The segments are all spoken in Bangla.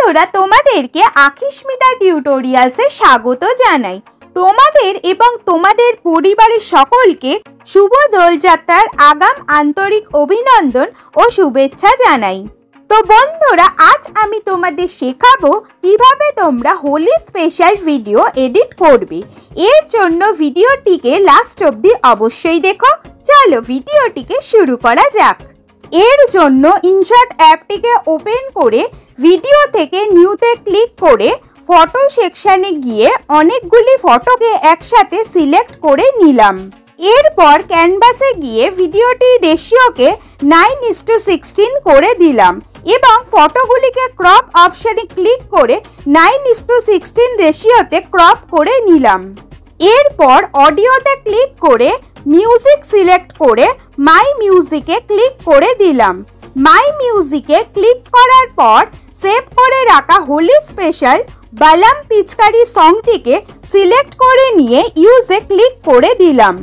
বন্ধুরা তোমাদেরকে আখিস্মিতা টিউটোরিয়ালসে স্বাগত জানাই। তোমাদের এবং তোমাদের পরিবারের সকলকে শুভ দোলযাত্রার আগাম আন্তরিক অভিনন্দন ও শুভেচ্ছা জানাই। তো বন্ধুরা, আজ আমি তোমাদের শেখাবো কিভাবে তোমরা হোলি স্পেশাল ভিডিও এডিট করবে। এর জন্য ভিডিওটিকে লাস্ট অবধি অবশ্যই দেখো। চলো ভিডিওটিকে শুরু করা যাক। এর জন্য ইনশট অ্যাপটিকে ওপেন করে ভিডিও থেকে নিউতে ক্লিক করে ফটো সেকশনে গিয়ে অনেকগুলি ফটোকে একসাথে সিলেক্ট করে নিলাম। এরপর ক্যানভাসে গিয়ে ভিডিওটির রেশিওকে 9:16 করে দিলাম এবং ফটোগুলিকে ক্রপ অপশনে ক্লিক করে 9:16 রেশিওতে ক্রপ করে নিলাম। এরপর অডিওতে ক্লিক করে মিউজিক সিলেক্ট করে মাই মিউজিকে ক্লিক করে দিলাম। মাই মিউজিকে ক্লিক করার পর সেভ করে রাখা হোলি স্পেশাল বালাম পিচকারি সংটিকে সিলেক্ট করে নিয়ে ইউজে ক্লিক করে দিলাম।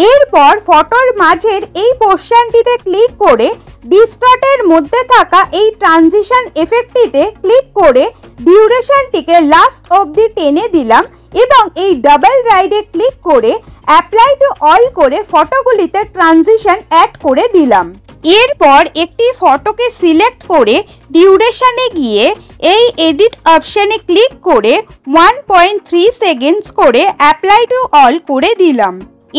এরপর ফটোর মাঝের এই পোর্শনটিতে ক্লিক করে ডিস্টর্টের মধ্যে থাকা এই ট্রানজিশন এফেক্টটিতে ক্লিক করে ডিউরেশনটিকে লাস্ট অবধি টেনে দিলাম এবং এই ডাবল রাইডে ক্লিক করে অ্যাপ্লাই টু অল করে ফটোগুলিতে ট্রানজিশন অ্যাড করে দিলাম। এরপর একটি ফটোকে সিলেক্ট করে ডিউরেশনে গিয়ে এই এডিট অপশনে ক্লিক করে 1.3 সেকেন্ডস করে অ্যাপ্লাই টু অল করে দিলাম।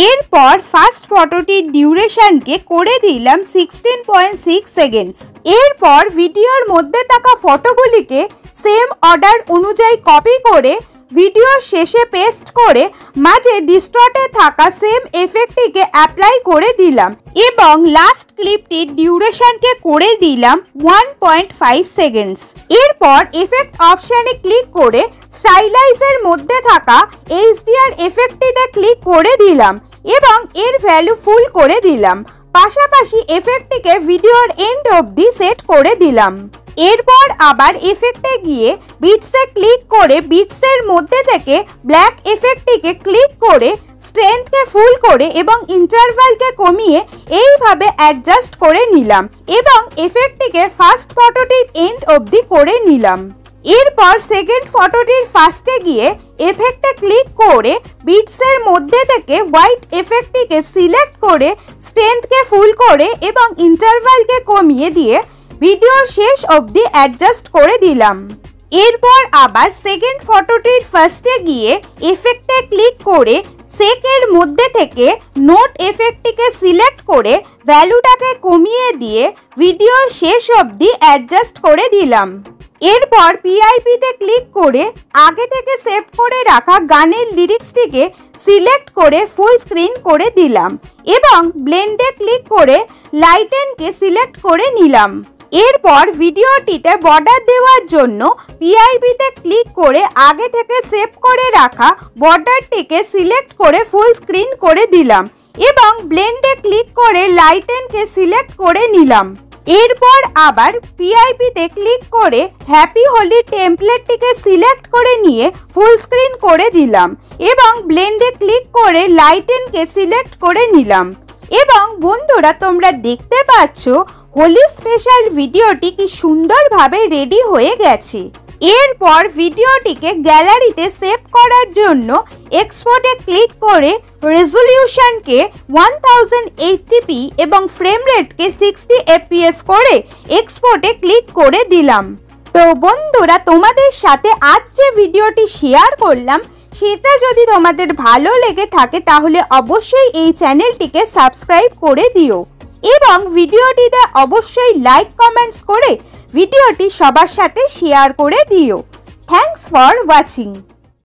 এরপর ফার্স্ট ফটোটির ডিউরেশনকে করে দিলাম 16.6 সেকেন্ডস। এরপর ভিডিওর মধ্যে থাকা ফটোগুলিকে সেম অর্ডার অনুযায়ী কপি করে ভিডিওর শেষে পেস্ট করে মাঝে ডিস্টর্টে থাকা সেম এফেক্টটিকে অ্যাপ্লাই করে দিলাম এবং লাস্ট ক্লিপটির ডিউরেশনকে করে দিলাম 1.5 সেকেন্ডস। এরপর এফেক্ট অপশনে ক্লিক করে স্টাইলাইজের মধ্যে থাকা HDR এফেক্টটিতে ক্লিক করে দিলাম এবং এর ভ্যালু ফুল করে দিলাম। পাশাপাশি এফেক্টটিকে ভিডিওর এন্ড অবধি সেট করে দিলাম। এরপর আবার এফেক্টে গিয়ে বিটসে ক্লিক করে বিটসের মধ্যে থেকে ব্ল্যাক এফেক্টটিকে ক্লিক করে স্ট্রেংথকে ফুল করে এবং ইন্টারভালকে কমিয়ে এইভাবে অ্যাডজাস্ট করে নিলাম এবং এফেক্টটিকে ফার্স্ট ফটোটির এন্ড অবধি করে নিলাম। এরপর সেকেন্ড ফটোটির ফার্স্টে গিয়ে এফেক্টে ক্লিক করে বিটসের মধ্যে থেকে হোয়াইট এফেক্টটিকে সিলেক্ট করে স্ট্রেংথকে ফুল করে এবং ইন্টারভালকে কমিয়ে দিয়ে ভিডিওর শেষ অবধি অ্যাডজাস্ট করে দিলাম। এরপর আবার সেকেন্ড ফটোটির ফার্স্টে গিয়ে এফেক্টে ক্লিক করে সেকের মধ্যে থেকে নোট এফেক্টটিকে সিলেক্ট করে ভ্যালুটাকে কমিয়ে দিয়ে ভিডিওর শেষ অবধি অ্যাডজাস্ট করে দিলাম। এরপর পিআইপিতে ক্লিক করে আগে থেকে সেভ করে রাখা গানের লিরিক্সটিকে সিলেক্ট করে ফুল স্ক্রিন করে দিলাম এবং ব্লেন্ডে ক্লিক করে লাইটেনকে সিলেক্ট করে নিলাম। এরপর ভিডিওটিতে বর্ডার দেওয়ার জন্য পিআইপিতে ক্লিক করে আগে থেকে সেভ করে রাখা বর্ডারটিকে সিলেক্ট করে ফুল স্ক্রিন করে দিলাম এবং ব্লেন্ডে ক্লিক করে লাইটেনকে সিলেক্ট করে নিলাম। এরপর আবার পিআইপিতে ক্লিক করে হ্যাপি হোলি টেমপ্লেটটিকে সিলেক্ট করে নিয়ে ফুল স্ক্রিন করে দিলাম এবং ব্লেন্ডে ক্লিক করে লাইটেনকে সিলেক্ট করে নিলাম। এবং বন্ধুরা, তোমরা দেখতে পাচ্ছ হোলি স্পেশাল ভিডিওটি কি সুন্দরভাবে রেডি হয়ে গেছে। এরপর ভিডিওটিকে গ্যালারিতে সেভ করার জন্য এক্সপোর্টে ক্লিক করে রেজলিউশনকে 1080p এবং ফ্রেম রেটকে 60 fps করে এক্সপোর্টে ক্লিক করে দিলাম। তো বন্ধুরা, তোমাদের সাথে আজ যে ভিডিওটি শেয়ার করলাম সেটা যদি তোমাদের ভালো লেগে থাকে তাহলে অবশ্যই এই চ্যানেলটিকে সাবস্ক্রাইব করে দিও এবং ভিডিওটিতে অবশ্যই লাইক কমেন্টস করে ভিডিওটি সবার সাথে শেয়ার করে দিও। Thanks for watching.